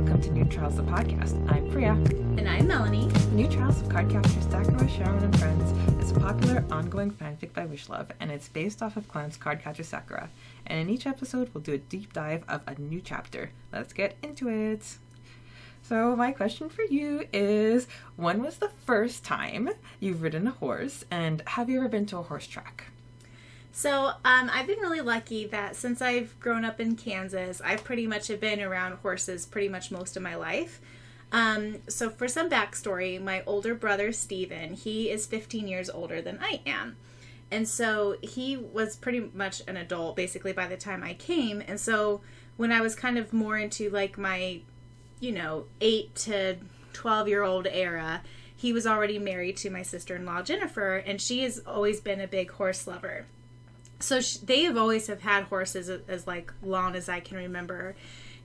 welcome to New Trials the Podcast. I'm Preya. And I'm Melanie. New Trials of Card Captor Sakura, Syaoran, and Friends is a popular ongoing fanfic by Wishluv, and it's based off of Clan's Captor Sakura. And in each episode, we'll do a deep dive of a new chapter. Let's get into it. So my question for you is, when was the first time you've ridden a horse, and have you ever been to a horse track? So I've been really lucky that since I've grown up in Kansas, I've pretty much have been around horses pretty much most of my life. So for some backstory, my older brother, Steven, he is 15 years older than I am. And so he was pretty much an adult basically by the time I came. And so when I was kind of more into like my, 8 to 12-year-old era, he was already married to my sister-in-law, Jennifer, and she has always been a big horse lover. So they have always have had horses as like long as I can remember.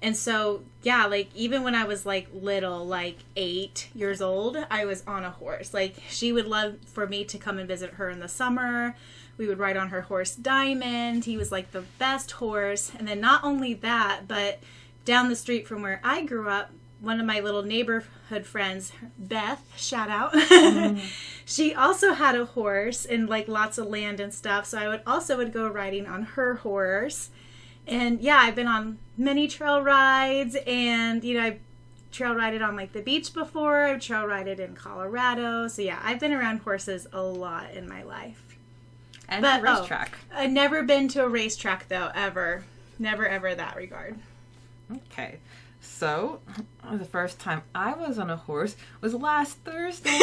And so, yeah, like even when I was like little, like 8 years old, I was on a horse. Like she would love for me to come and visit her in the summer. We would ride on her horse Diamond. He was like the best horse. And then not only that, but down the street from where I grew up, one of my little neighborhood friends, Beth, shout out, she also had a horse and like lots of land and stuff. So I would go riding on her horse. And yeah, I've been on many trail rides, and I've trail rided on like the beach before. I've trail rided in Colorado. So yeah, I've been around horses a lot in my life. And a racetrack. I've never been to a racetrack though, ever. Never ever that regard. Okay. So, the first time I was on a horse was last Thursday.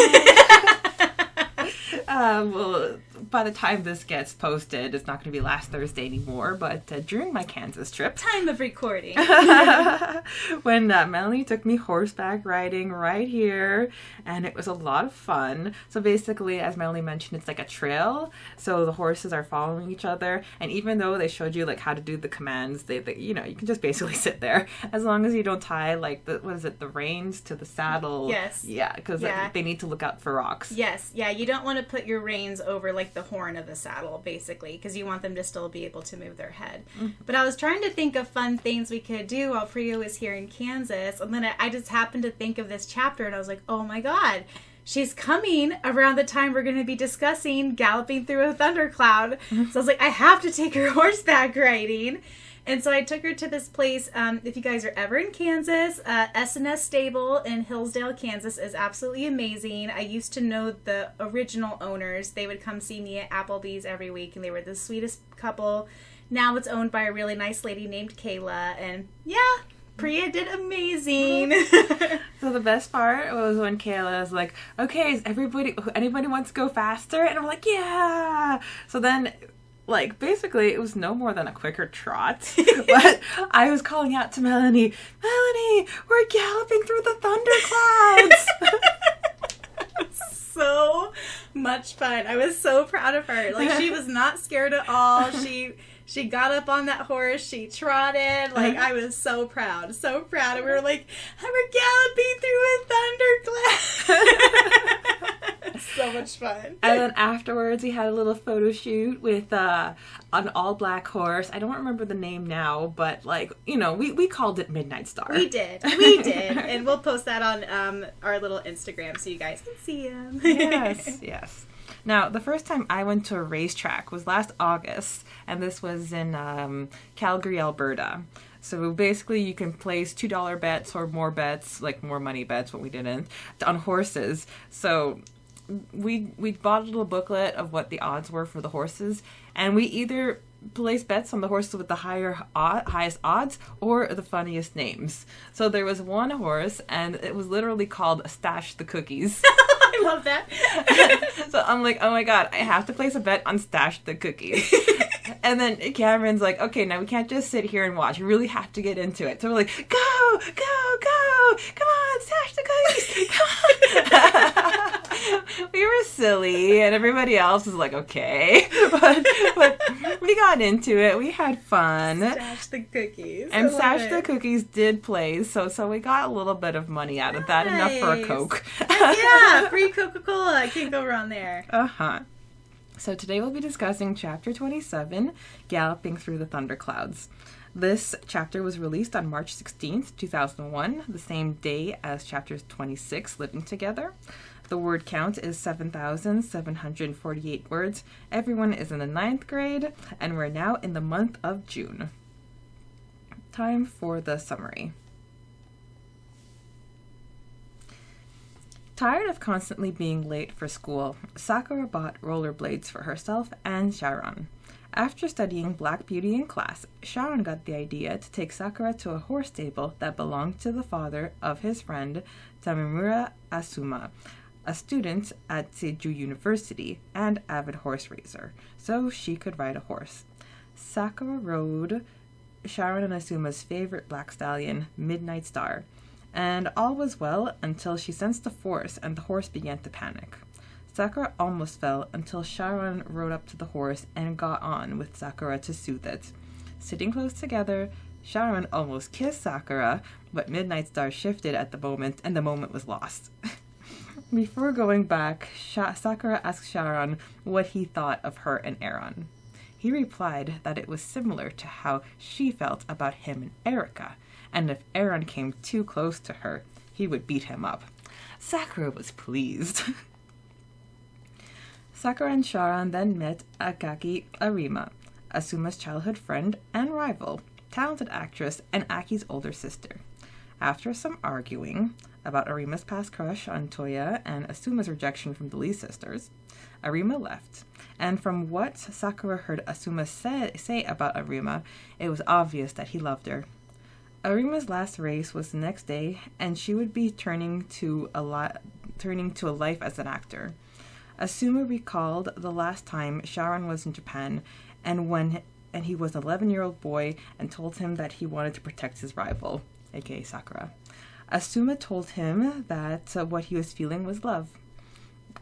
Well, by the time this gets posted, it's not going to be last Thursday anymore, but during my Kansas trip. Time of recording. When Melanie took me horseback riding right here, and it was a lot of fun. So basically, as Melanie mentioned, it's like a trail, so the horses are following each other, and even though they showed you like how to do the commands, they you can just basically sit there, as long as you don't tie like the reins to the saddle. Yes. Yeah, because they need to look out for rocks. Yes, yeah, you don't want to put your reins over like the horn of the saddle, basically, because you want them to still be able to move their head. But I was trying to think of fun things we could do while Priya was here in Kansas, and then I just happened to think of this chapter, and I was like, oh my god, she's coming around the time we're going to be discussing Galloping Through a Thundercloud. So I was like, I have to take her horseback riding. And so I took her to this place. If you guys are ever in Kansas, S&S Stable in Hillsdale, Kansas is absolutely amazing. I used to know the original owners. They would come see me at Applebee's every week, and they were the sweetest couple. Now it's owned by a really nice lady named Kayla, and yeah, Priya did amazing. So the best part was when Kayla was like, okay, anybody wants to go faster? And I'm like, yeah. So then, like, basically, it was no more than a quicker trot. But I was calling out to Melanie, we're galloping through the thunderclouds. So much fun. I was so proud of her. Like, she was not scared at all. She got up on that horse. She trotted. Like, I was so proud. So proud. And we were like, we're galloping through a thundercloud. So much fun. And then afterwards, we had a little photo shoot with an all-black horse. I don't remember the name now, but, we called it Midnight Star. We did. And we'll post that on our little Instagram so you guys can see him. Yes. Now, the first time I went to a racetrack was last August, and this was in Calgary, Alberta. So basically you can place $2 bets or more bets, like more money bets, what we didn't, on horses. So we bought a little booklet of what the odds were for the horses, and we either placed bets on the horses with the highest odds or the funniest names. So there was one horse, and it was literally called Stash the Cookies. I love that. So I'm like, oh my god, I have to place a bet on Stash the Cookies. And then Cameron's like, okay, now we can't just sit here and watch. We really have to get into it. So we're like, go! Come on, Stash the Cookies! Come on! We were silly, and everybody else was like, okay. But we got into it. We had fun. Stash the Cookies. And Stash the Cookies did play, so we got a little bit of money out of that, enough for a Coke. Yeah, free Coca-Cola. Can't go wrong there. Uh-huh. So today we'll be discussing Chapter 27, Galloping Through the Thunderclouds. This chapter was released on March 16th, 2001, the same day as chapters 26, Living Together. The word count is 7,748 words. Everyone is in the 9th grade, and we're now in the month of June. Time for the summary. Tired of constantly being late for school, Sakura bought rollerblades for herself and Syaoran. After studying Black Beauty in class, Syaoran got the idea to take Sakura to a horse stable that belonged to the father of his friend Tamimura Asuma, a student at Seiju University and avid horse racer, so she could ride a horse. Sakura rode Syaoran and Asuma's favorite black stallion, Midnight Star, and all was well until she sensed a force and the horse began to panic. Sakura almost fell until Syaoran rode up to the horse and got on with Sakura to soothe it. Sitting close together, Syaoran almost kissed Sakura, but Midnight Star shifted at the moment and the moment was lost. Before going back, Sakura asked Syaoran what he thought of her and Aaron. He replied that it was similar to how she felt about him and Erika, and if Aaron came too close to her, he would beat him up. Sakura was pleased. Sakura and Syaoran then met Akagi Arima, Asuma's childhood friend and rival, talented actress, and Aki's older sister. After some arguing about Arima's past crush on Toya and Asuma's rejection from the Lee sisters, Arima left, and from what Sakura heard Asuma say about Arima, it was obvious that he loved her. Arima's last race was the next day, and she would be turning to a life as an actor. Asuma recalled the last time Syaoran was in Japan, and he was an 11-year-old boy, and told him that he wanted to protect his rival, aka Sakura. Asuma told him that what he was feeling was love.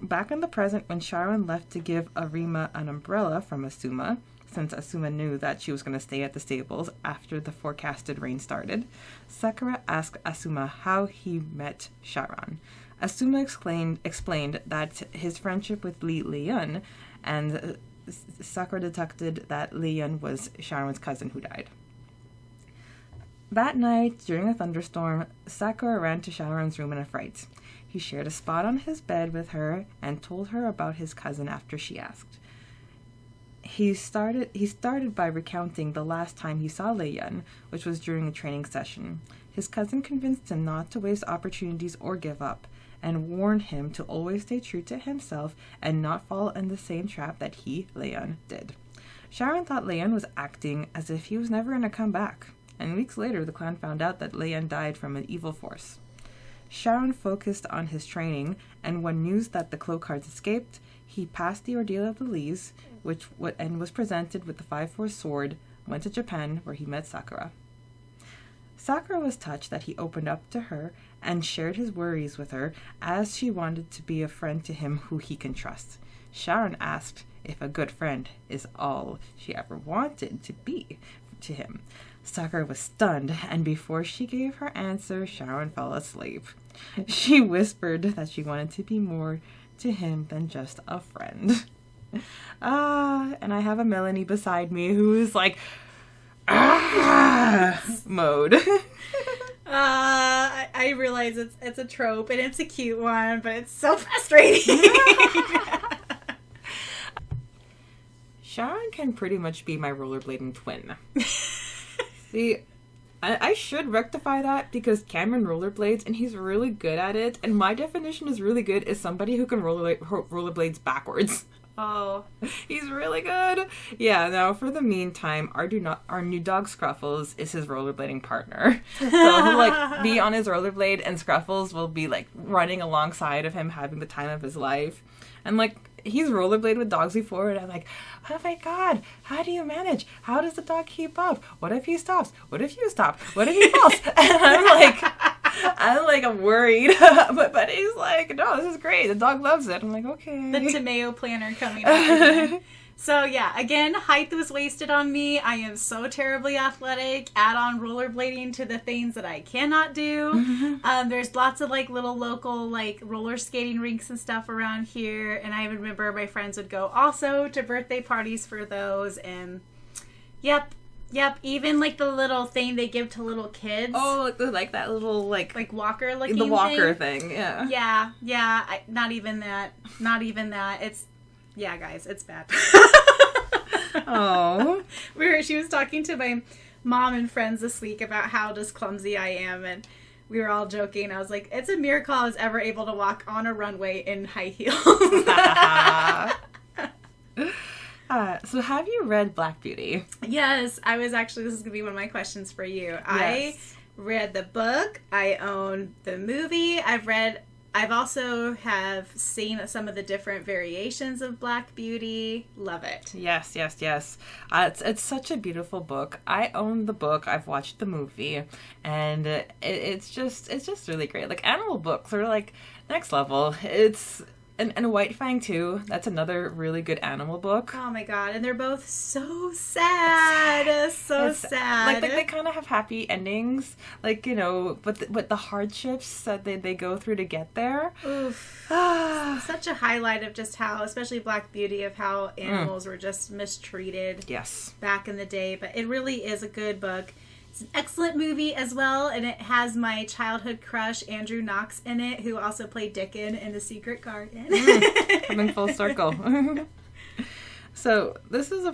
Back in the present, when Syaoran left to give Arima an umbrella from Asuma, since Asuma knew that she was going to stay at the stables after the forecasted rain started, Sakura asked Asuma how he met Syaoran. Asuma explained that his friendship with Li Liyun, and Sakura detected that Liyun was Syaoran's cousin who died. That night, during a thunderstorm, Sakura ran to Syaoran's room in a fright. He shared a spot on his bed with her and told her about his cousin after she asked. He started by recounting the last time he saw Liyun, which was during a training session. His cousin convinced him not to waste opportunities or give up, and warned him to always stay true to himself and not fall in the same trap that he, Liyun, did. Syaoran thought Liyun was acting as if he was never going to come back, and weeks later the clan found out that Liyun died from an evil force. Syaoran focused on his training, and when news that the Cloakhearts escaped, he passed the ordeal of the Lees, and was presented with the 5-4 sword, went to Japan, where he met Sakura. Sakura was touched that he opened up to her and shared his worries with her, as she wanted to be a friend to him who he can trust. Syaoran asked if a good friend is all she ever wanted to be to him. Sakura was stunned, and before she gave her answer, Syaoran fell asleep. She whispered that she wanted to be more to him than just a friend. And I have a Melanie beside me who is like, mode. I realize it's a trope and it's a cute one, but it's so frustrating. Syaoran can pretty much be my rollerblading twin. See, I should rectify that because Cameron rollerblades and he's really good at it. And my definition is really good is somebody who can rollerblades backwards. Oh. He's really good. Yeah, now for the meantime, our new dog Scruffles is his rollerblading partner. So he'll like be on his rollerblade and Scruffles will be like running alongside of him having the time of his life. And like he's rollerbladed with dogs before, and I'm like, oh my god, how do you manage? How does the dog keep up? What if he stops? What if you stop? What if he falls? And I'm worried. but he's like, no, this is great. The dog loves it. I'm like, okay. The Tomeo planner coming up. So yeah, again, height was wasted on me. I am so terribly athletic. Add on rollerblading to the things that I cannot do. There's lots of like little local like roller skating rinks and stuff around here. And I remember my friends would go also to birthday parties for those. And yep, Yep, even like the little thing they give to little kids. Oh, like that little like walker looking the walker thing. Yeah. Yeah. Not even that. It's guys, it's bad. Oh. She was talking to my mom and friends this week about how just clumsy I am, and we were all joking. I was like, it's a miracle I was ever able to walk on a runway in high heels. So have you read Black Beauty? Yes, this is going to be one of my questions for you. Yes. I read the book. I own the movie. I've also have seen some of the different variations of Black Beauty. Love it. Yes. It's such a beautiful book. I own the book. I've watched the movie, and it's just really great. Like, animal books are like next level. It's and White Fang too. That's another really good animal book. Oh my god! And they're both so sad. So sad. Like they kind of have happy endings. Like, you know, but the hardships that they go through to get there. Oof. Such a highlight of just how, especially Black Beauty, of how animals were just mistreated. Yes. Back in the day, but it really is a good book. It's an excellent movie as well, and it has my childhood crush, Andrew Knox, in it, who also played Dickon in The Secret Garden. Coming full circle. So, this is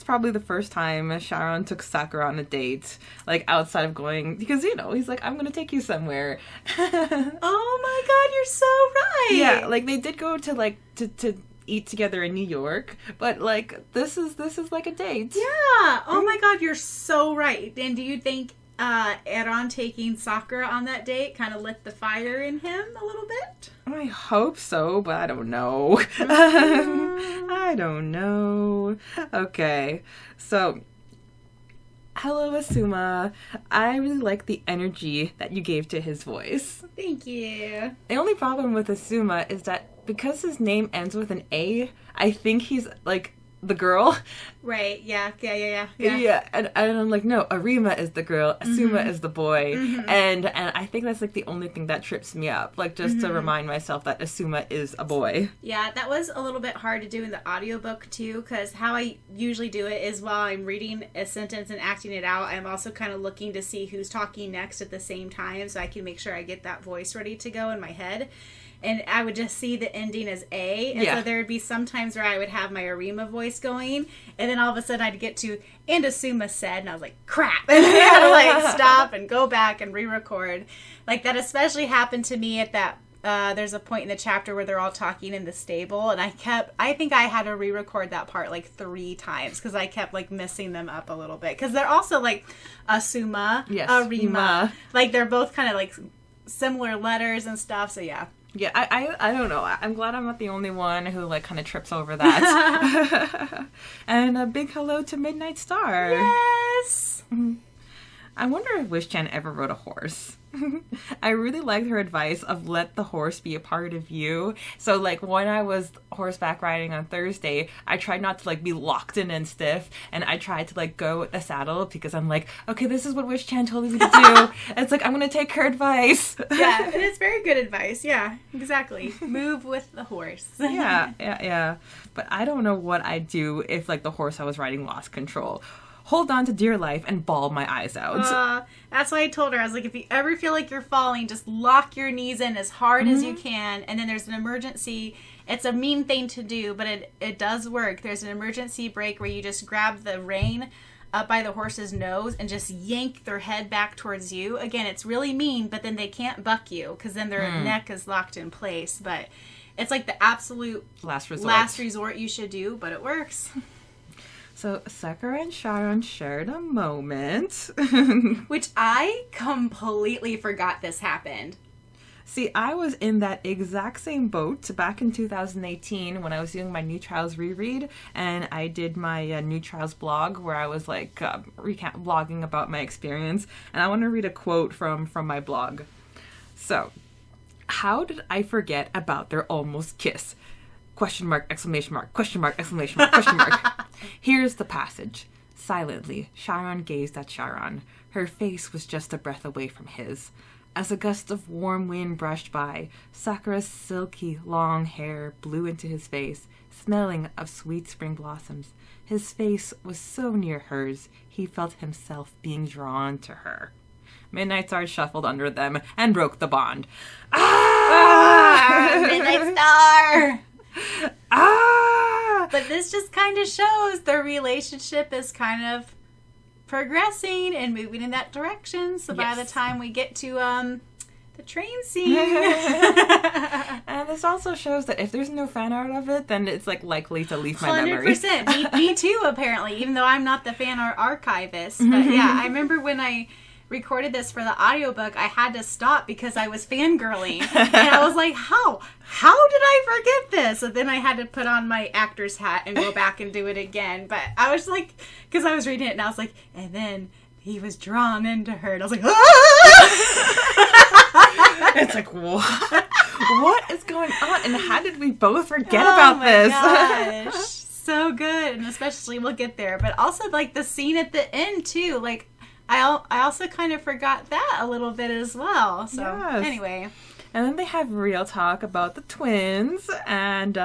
probably the first time Syaoran took Sakura on a date, like, outside of going, because, you know, he's like, I'm gonna take you somewhere. Oh my god, you're so right! Yeah, like, they did go to, like, to eat together in New York, but like this is like a date. Yeah. Oh my god, you're so right. And do you think Syaoran taking Sakura on that date kind of lit the fire in him a little bit? I hope so, but I don't know. I don't know. Okay, so hello, Asuma. I really like the energy that you gave to his voice. Thank you. The only problem with Asuma is that because his name ends with an A, I think he's like the girl. Right, yeah. Yeah, and I'm like, no, Arima is the girl, Asuma is the boy, and I think that's like the only thing that trips me up, like just to remind myself that Asuma is a boy. Yeah, that was a little bit hard to do in the audiobook too, because how I usually do it is while I'm reading a sentence and acting it out, I'm also kind of looking to see who's talking next at the same time, so I can make sure I get that voice ready to go in my head. And I would just see the ending as A. And so there would be some times where I would have my Arima voice going. And then all of a sudden I'd get to, and Asuma said. And I was like, crap. And I had to like stop and go back and re-record. Like that especially happened to me at that, there's a point in the chapter where they're all talking in the stable. And I think I had to re-record that part like 3 times. Because I kept like messing them up a little bit. Because they're also like Asuma, Arima. Like they're both kind of like similar letters and stuff. So yeah. Yeah, I don't know. I'm glad I'm not the only one who, like, kind of trips over that. And a big hello to Midnight Star. Yes! I wonder if Wish-chan ever rode a horse. I really liked her advice of let the horse be a part of you. So, like, when I was horseback riding on Thursday, I tried not to, like, be locked in and stiff. And I tried to, like, go with the saddle because I'm like, okay, this is what Wish-chan told me to do. It's like, I'm going to take her advice. Yeah, and it's very good advice. Yeah, exactly. Move with the horse. Yeah. But I don't know what I'd do if, like, the horse I was riding lost control. Hold on to dear life and bawl my eyes out. That's why I told her. I was like, if you ever feel like you're falling, just lock your knees in as hard as you can. And then there's an emergency. It's a mean thing to do, but it does work. There's an emergency brake where you just grab the rein up by the horse's nose and just yank their head back towards you. Again, it's really mean, but then they can't buck you because then their neck is locked in place. But it's like the absolute last resort you should do, but it works. So Sakura and Syaoran shared a moment. Which I completely forgot this happened. See, I was in that exact same boat back in 2018 when I was doing my New Trials reread, and I did my New Trials blog where I was like blogging about my experience, and I want to read a quote from my blog. So, how did I forget about their almost kiss? Question mark, exclamation mark, question mark, exclamation mark, question mark. Here's the passage. Silently, Syaoran gazed at Syaoran. Her face was just a breath away from his. As a gust of warm wind brushed by, Sakura's silky, long hair blew into his face, smelling of sweet spring blossoms. His face was so near hers, he felt himself being drawn to her. Midnight Star shuffled under them and broke the bond. Ah! Midnight Star! Ah! But this just kind of shows their relationship is kind of progressing and moving in that direction. So by the time we get to the train scene. And this also shows that if there's no fan art of it, then it's like likely to leave my memory. 100%. Me too, apparently, even though I'm not the fan art archivist. But yeah, I remember when I recorded this for the audiobook, I had to stop because I was fangirling. And I was like, how did I forget this? And then I had to put on my actor's hat and go back and do it again. But I was like, because I was reading it and I was like, and then he was drawn into her. And I was like, ah! It's like, what? What is going on? And how did we both forget about this? Gosh. So good. And especially, we'll get there. But also, like, the scene at the end, too. Like, I also kind of forgot that a little bit as well. So, anyway. And then they have real talk about the twins. And,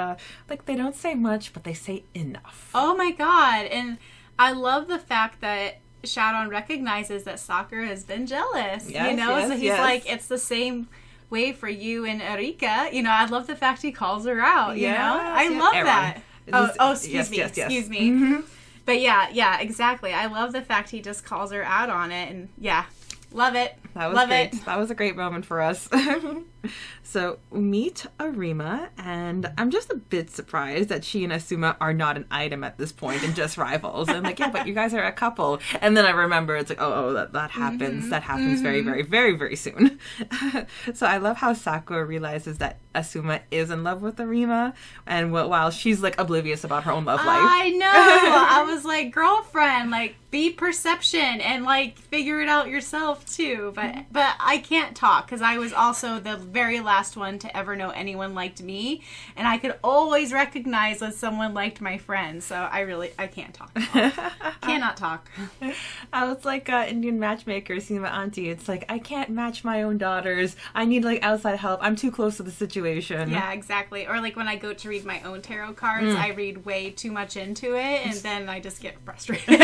like, they don't say much, but they say enough. Oh, my God. And I love the fact that Syaoran recognizes that Sakura has been jealous. Yes, you know? yes, So he's like, it's the same way for you and Erika. You know, I love the fact he calls her out, you know? I love that. Excuse me. Mm-hmm. But yeah, exactly. I love the fact he just calls her out on it, and yeah, love it. That was great. That was a great moment for us. So, meet Arima, and I'm just a bit surprised that she and Asuma are not an item at this point and just rivals. I'm like, yeah, but you guys are a couple. And then I remember it's like, that happens. Mm-hmm. That happens very, very, very, very soon. So I love how Sakura realizes that Asuma is in love with Arima, and while she's like oblivious about her own love life. I know. I was like, girlfriend, like, be perception and like figure it out yourself too. But I can't talk because I was also the very last one to ever know anyone liked me, and I could always recognize when someone liked my friend. So I can't talk. Cannot talk. I was like Indian matchmaker, seeing my auntie. It's like, I can't match my own daughters. I need like outside help. I'm too close to the situation. Yeah, exactly. Or like when I go to read my own tarot cards, I read way too much into it, and then I just get frustrated.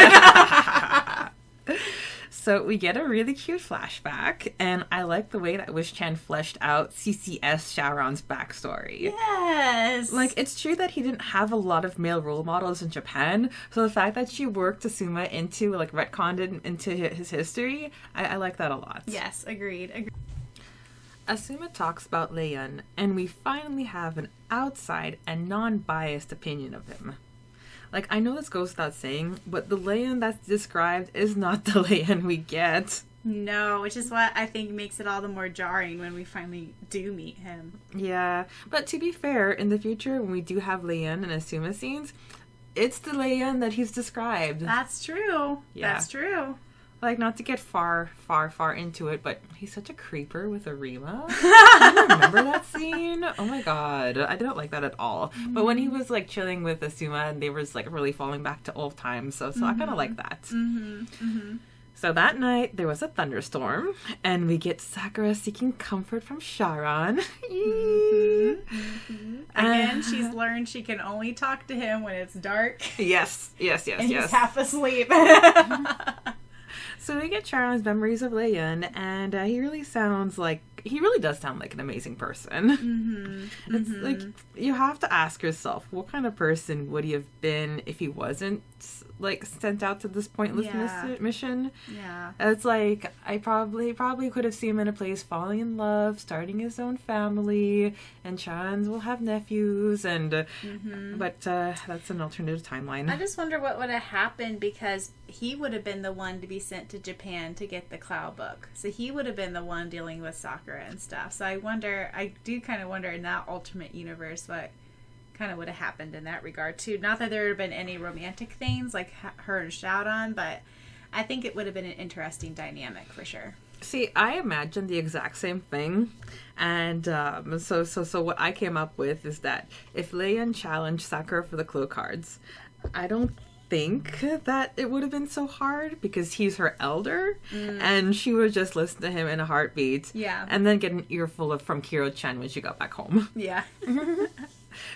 So we get a really cute flashback, and I like the way that Wish-chan fleshed out CCS Syaoran's backstory. Yes! Like, it's true that he didn't have a lot of male role models in Japan, so the fact that she worked Asuma into, like, retconned it into his history, I like that a lot. Yes, agreed. Asuma talks about Leon, and we finally have an outside and non-biased opinion of him. Like, I know this goes without saying, but the Leon that's described is not the Leon we get. No, which is what I think makes it all the more jarring when we finally do meet him. Yeah, but to be fair, in the future, when we do have Leon and Asuma scenes, it's the Leon that he's described. That's true. Yeah. That's true. Like, not to get far into it, but he's such a creeper with Arima. Do you remember that scene? Oh my god. I didn't like that at all. Mm-hmm. But when he was, like, chilling with Asuma and they were, like, really falling back to old times, so I kind of like that. Mm-hmm. Mm-hmm. So that night, there was a thunderstorm, and we get Sakura seeking comfort from Syaoran. Mm-hmm. Mm-hmm. Again, she's learned she can only talk to him when it's dark. Yes. And he's half asleep. So we get Syaoran's memories of Leon, and he really does sound like an amazing person. Mm-hmm. It's like, you have to ask yourself, what kind of person would he have been if he wasn't, like, sent out to this pointless mission? Yeah. It's like, I probably could have seen him in a place falling in love, starting his own family, and Syaoran will have nephews, and but that's an alternative timeline. I just wonder what would have happened, because he would have been the one to be sent to Japan to get the Cloud book. So he would have been the one dealing with Sakura and stuff. So I do kind of wonder in that alternate universe what kind of would have happened in that regard too. Not that there would have been any romantic things like her and Syaoran, but I think it would have been an interesting dynamic for sure. See, I imagined the exact same thing, and so what I came up with is that if Leon challenged Sakura for the clue cards, I don't think that it would have been so hard because he's her elder and she would just listen to him in a heartbeat. Yeah. And then get an earful of from Kiro-chan when she got back home. Yeah.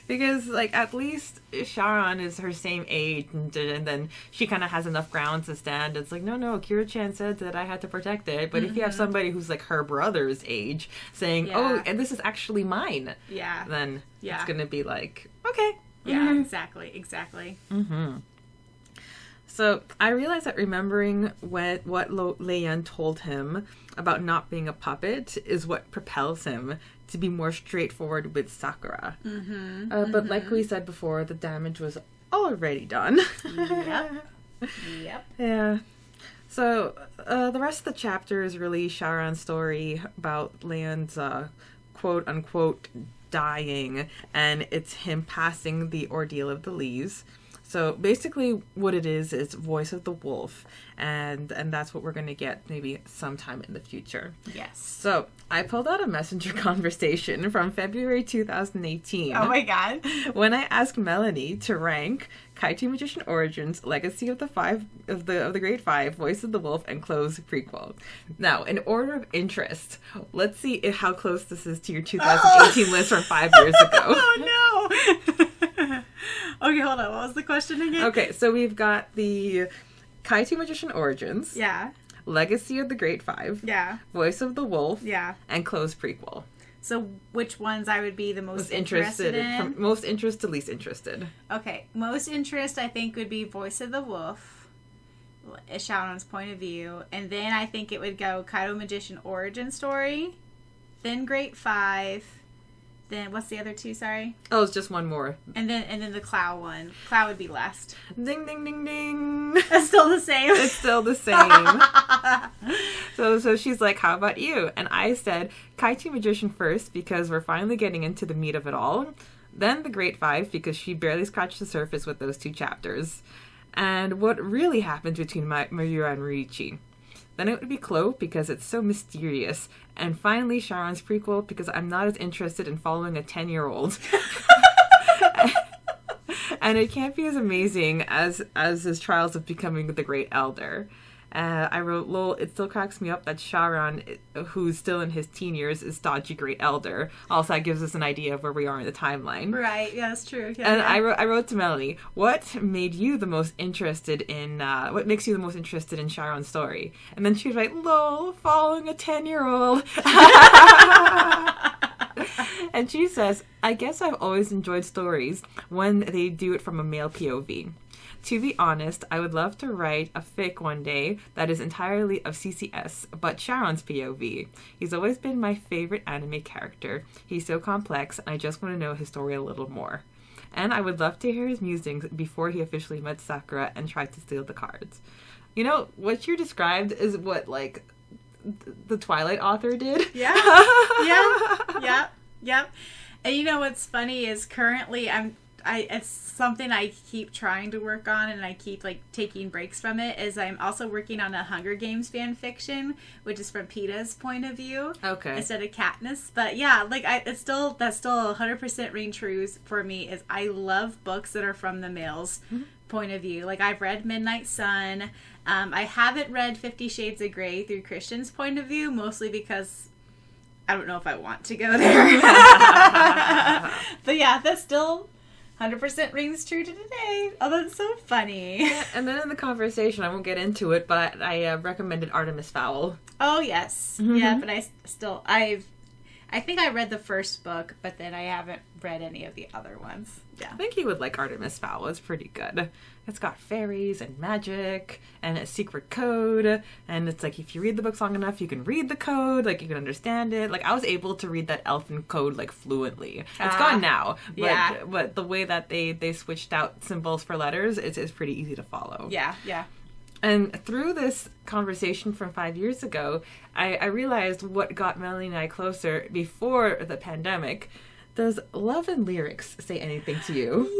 Because, like, at least Syaoran is her same age, and then she kind of has enough ground to stand. It's like, no, Kiro-chan said that I had to protect it. But if you have somebody who's, like, her brother's age saying, oh, and this is actually mine, then it's going to be like, okay. Yeah, exactly. Mm-hmm. So I realized that remembering what Lei-Yan told him about not being a puppet is what propels him to be more straightforward with Sakura. But like we said before, the damage was already done. Yep. Yeah. So the rest of the chapter is really Syaoran's story about Lei-Yan's quote-unquote dying, and it's him passing the ordeal of the leaves. So basically what it is Voice of the Wolf, and that's what we're going to get maybe sometime in the future. Yes. So I pulled out a messenger conversation from February 2018. Oh my god. When I asked Melanie to rank Kaiju Magician Origins, Legacy of the Great Five, Voice of the Wolf, and Close prequel. Now, in order of interest, let's see how close this is to your 2018 list from 5 years ago. Oh no! Okay, hold on. What was the question again? Okay, so we've got the Kaiju Magician Origins. Yeah. Legacy of the Great Five. Yeah. Voice of the Wolf. Yeah. And Close prequel. So which ones I would be the most interested in? From most interest to least interested. Okay. Most interest, I think, would be Voice of the Wolf, Syaoran's point of view. And then I think it would go Kaiju Magician Origin Story, then Great Five. Then what's the other two? Sorry. Oh, it's just one more. And then the Clow one. Clow would be last. Ding ding ding ding. It's still the same. It's still the same. So she's like, "How about you?" And I said, "Kaiju Magician first because we're finally getting into the meat of it all. Then the Great Five because she barely scratched the surface with those 2 chapters, and what really happened between Mayura and Ryuichi. Then it would be Clo because it's so mysterious. And finally, Syaoran's prequel because I'm not as interested in following a 10-year-old. And it can't be as amazing as his trials of becoming the Great Elder. I wrote, lol, it still cracks me up that Syaoran, who's still in his teen years, is dodgy Great Elder. Also, that gives us an idea of where we are in the timeline. Right, yeah, that's true. Yeah, and I wrote to Melanie, what makes you the most interested in Syaoran's story? And then she was like, lol, following a 10-year-old. And she says, I guess I've always enjoyed stories when they do it from a male POV. To be honest, I would love to write a fic one day that is entirely of CCS, but Syaoran's POV. He's always been my favorite anime character. He's so complex, and I just want to know his story a little more. And I would love to hear his musings before he officially met Sakura and tried to steal the cards. You know, what you described is what, like, the Twilight author did. Yeah. Yep. And you know what's funny is currently it's something I keep trying to work on, and I keep like taking breaks from it, is I'm also working on a Hunger Games fan fiction, which is from PETA's point of view. Okay. Instead of Katniss. But yeah, like that's still 100% ring true for me, is I love books that are from the male's point of view. Like I've read Midnight Sun. I haven't read 50 Shades of Grey through Christian's point of view, mostly because I don't know if I want to go there. But yeah, that's still 100% rings true to today. Oh, that's so funny. Yeah, and then in the conversation, I won't get into it, but I recommended Artemis Fowl. Oh, yes. Mm-hmm. Yeah, but I think I read the first book, but then I haven't read any of the other ones. Yeah. I think you would like Artemis Fowl. It's pretty good. It's got fairies and magic and a secret code. And it's like, if you read the book long enough, you can read the code. Like, you can understand it. Like, I was able to read that elfin code, like, fluently. It's gone now. But, yeah. But the way that they switched out symbols for letters is pretty easy to follow. Yeah. And through this conversation from 5 years ago, I realized what got Melanie and I closer before the pandemic. Does love and lyrics say anything to you?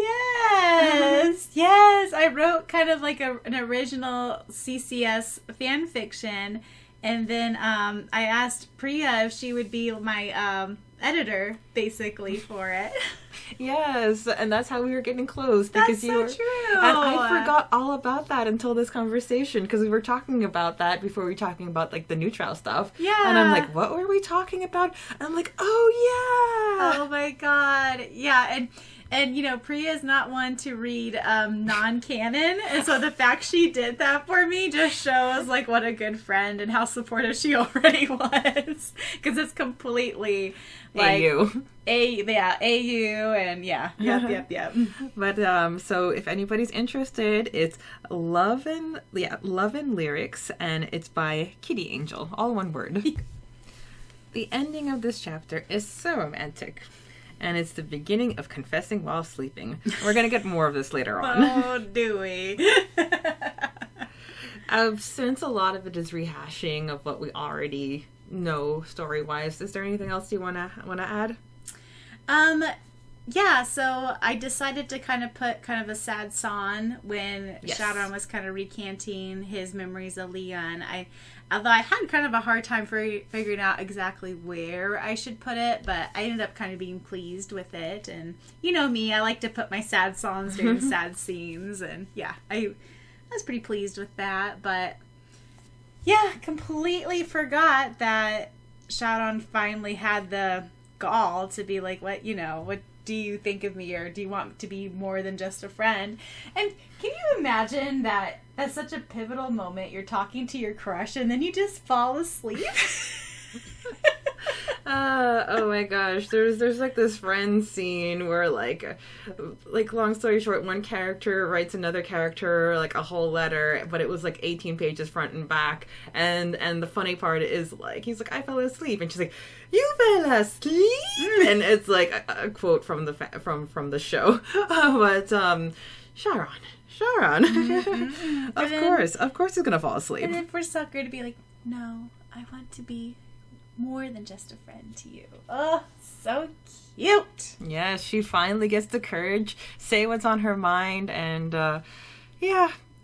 Yes. I wrote kind of like an original CCS fan fiction, And then I asked Preya if she would be my editor, basically, for it. Yes, and that's how we were getting close. That's so true. And I forgot all about that until this conversation, because we were talking about that before we were talking about, like, the new trial stuff. Yeah. And I'm like, what were we talking about? And I'm like, oh, yeah. Oh, my God. Yeah, and you know, Preya is not one to read non-canon, and so the fact she did that for me just shows, like, what a good friend and how supportive she already was. Because it's completely, like... AU. AU, and yep. But, so if anybody's interested, it's Love and Lyrics, and it's by Kitty Angel. All one word. The ending of this chapter is so romantic. And it's the beginning of confessing while sleeping. We're going to get more of this later on. Oh, do we? Since a lot of it is rehashing of what we already know story-wise, is there anything else you want to add? Yeah, so I decided to kind of put kind of a sad song when Syaoran was kind of recanting his memories of Leon. Although I had kind of a hard time figuring out exactly where I should put it, but I ended up kind of being pleased with it. And you know me, I like to put my sad songs during sad scenes, and yeah, I was pretty pleased with that. But yeah, completely forgot that Syaoran finally had the gall to be like, what do you think of me, or do you want to be more than just a friend? And can you imagine that at such a pivotal moment you're talking to your crush and then you just fall asleep? Oh my gosh, there's like this friend scene where like long story short, one character writes another character like a whole letter, but it was like 18 pages front and back, and the funny part is like he's like, I fell asleep, and she's like, you fell asleep, and it's like a quote from the show. But Syaoran. Of course he's gonna fall asleep. And then for Sakura to be like, no, I want to be more than just a friend to you. Oh, so cute. Yeah, she finally gets the courage, say what's on her mind, and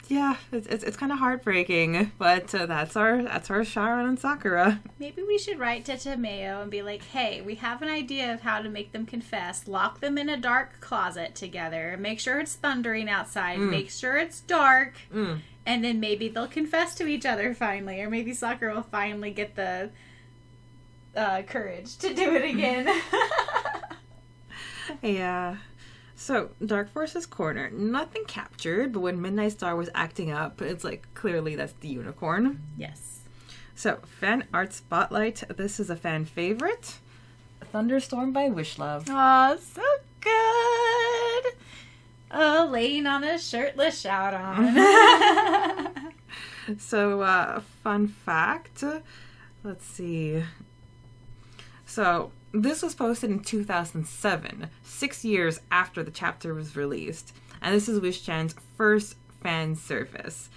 it's kind of heartbreaking, but that's our Syaoran and Sakura. Maybe we should write to Tomeo and be like, hey, we have an idea of how to make them confess. Lock them in a dark closet together. Make sure it's thundering outside. Make sure it's dark. And then maybe they'll confess to each other finally. Or maybe Sakura will finally get the courage to do it again. Yeah. So, Dark Forces Corner. Nothing captured, but when Midnight Star was acting up, it's like, clearly that's the unicorn. Yes. So, fan art spotlight. This is a fan favorite. Thunderstorm by Wishluv. Oh, so good. Oh, laying on a shirtless Syaoran. So, fun fact. Let's see. So, this was posted in 2007, 6 years after the chapter was released. And this is Wish-chan's first fan service.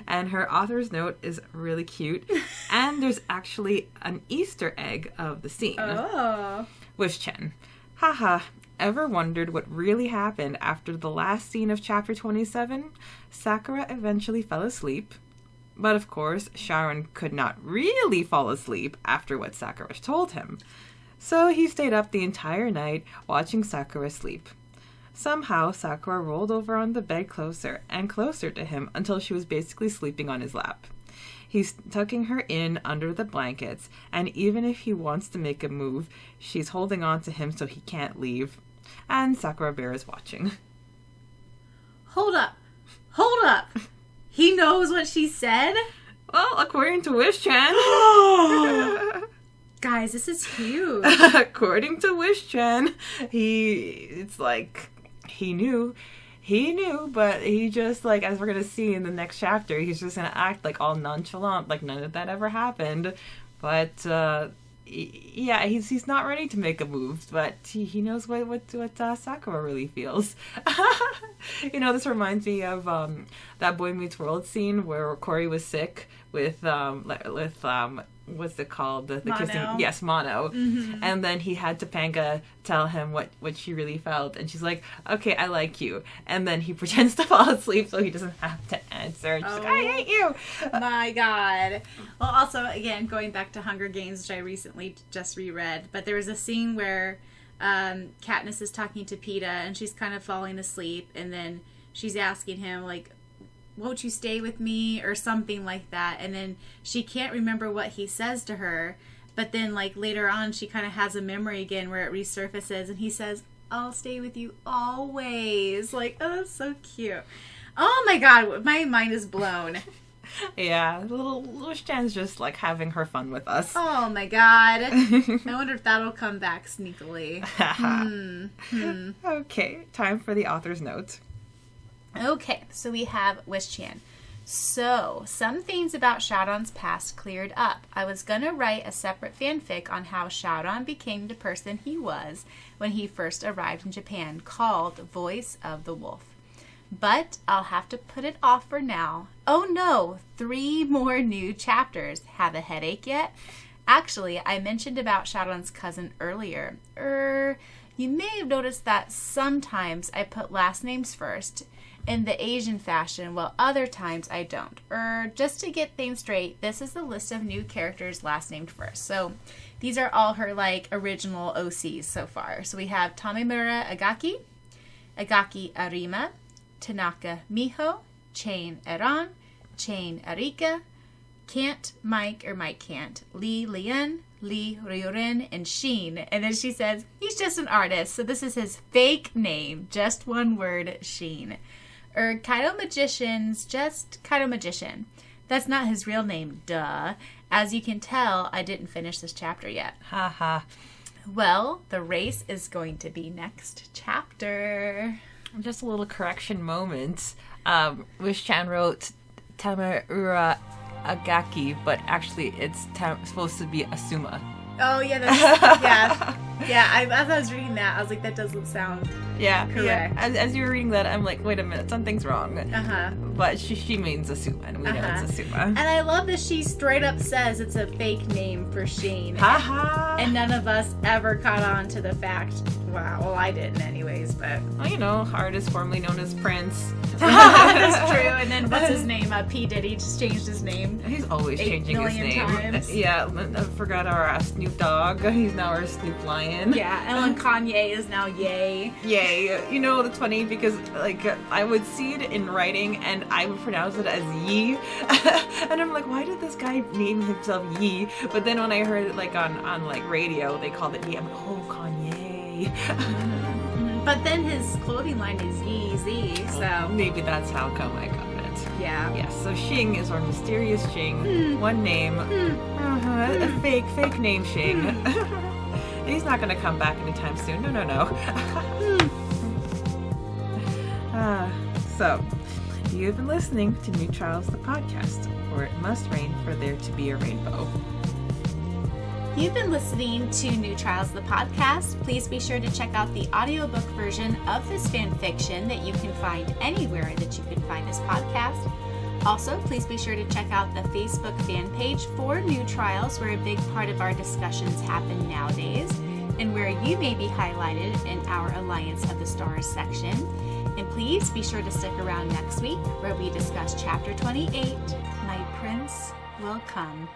And her author's note is really cute. And there's actually an Easter egg of the scene. Oh. Wish-chan. Haha. Ever wondered what really happened after the last scene of chapter 27? Sakura eventually fell asleep. But of course, Syaoran could not really fall asleep after what Sakura told him. So he stayed up the entire night watching Sakura sleep. Somehow, Sakura rolled over on the bed closer and closer to him until she was basically sleeping on his lap. He's tucking her in under the blankets, and even if he wants to make a move, she's holding on to him so he can't leave. And Sakura Bear is watching. Hold up. He knows what she said? Well, according to Wish-chan. Guys, this is huge. According to Wish-chan, he knew, but he just, like, as we're going to see in the next chapter, he's just going to act, like, all nonchalant, like none of that ever happened. But, yeah, he's not ready to make a move, but he knows what Sakura really feels. You know, this reminds me of that Boy Meets World scene where Cory was sick with what's it called? The Mono. kissing. Yes, Mono. And then he had Topanga tell him what she really felt, and she's like, "Okay, I like you." And then he pretends to fall asleep so he doesn't have to answer. And she's like, "I hate you." My God. Well, also, again, going back to Hunger Games, which I recently just reread, but there was a scene where Katniss is talking to Peeta, and she's kind of falling asleep, and then she's asking him, like, "Won't you stay with me?" or something like that. And then she can't remember what he says to her. But then, like, later on, she kind of has a memory again where it resurfaces. And he says, "I'll stay with you always." Like, oh, that's so cute. Oh, my God. My mind is blown. Yeah, little Stan's just, like, having her fun with us. Oh, my God. I wonder if that'll come back sneakily. Okay, time for the author's note. Okay, so we have Wish-chan. So, some things about Syaoran's past cleared up. I was gonna write a separate fanfic on how Syaoran became the person he was when he first arrived in Japan, called Voice of the Wolf. But I'll have to put it off for now. Oh no, 3 more new chapters. Have a headache yet? Actually, I mentioned about Syaoran's cousin earlier. You may have noticed that sometimes I put last names first, in the Asian fashion, while other times I don't. Just to get things straight, this is the list of new characters last named first. So these are all her, like, original OCs so far. So we have Tamimura Agaki, Agaki Arima, Tanaka Miho, Chain Eran, Chain Arika, Mike Can't, Lee Lien, Lee Ryurin, and Sheen. And then she says, he's just an artist, so this is his fake name. Just one word, Sheen. Kaido Magician's just Kaido Magician. That's not his real name, duh. As you can tell, I didn't finish this chapter yet. Haha. Well, the race is going to be next chapter. Just a little correction moment. Wish-chan wrote Tamura Agaki, but actually it's supposed to be Asuma. Oh, yeah, that's, yeah. Yeah, as I was reading that, I was like, that doesn't sound correct. Yeah. As you were reading that, I'm like, wait a minute, something's wrong. But she means Asuma, and we know it's Asuma. And I love that she straight up says it's a fake name for Sheen. Haha. And none of us ever caught on to the fact. Wow, well, I didn't anyways, but... Well, you know, artist formerly known as Prince. That's true. And then what's his name? P. Diddy just changed his name. He's always changing his name. Times. Yeah, I forgot our Snoop Dogg. He's now our Snoop Lion. Yeah, and Kanye is now Ye. Yay. You know, that's funny because, like, I would see it in writing and I would pronounce it as Yee. And I'm like, why did this guy name himself Yee? But then when I heard it, like, on like, radio, they called it Yee. I'm like, oh, Kanye. But then his clothing line is Yeezy, so... Maybe that's how come I got it. Yeah. Yes, so Shing is our mysterious Shing. One name. A fake name Shing. He's not going to come back anytime soon. No. So, you've been listening to New Trials the podcast, where it must rain for there to be a rainbow. You've been listening to New Trials the podcast. Please be sure to check out the audiobook version of this fan fiction that you can find anywhere that you can find this podcast. Also, please be sure to check out the Facebook fan page for New Trials, where a big part of our discussions happen nowadays, and where you may be highlighted in our Alliance of the Stars section. And please be sure to stick around next week, where we discuss Chapter 28, My Prince Will Come.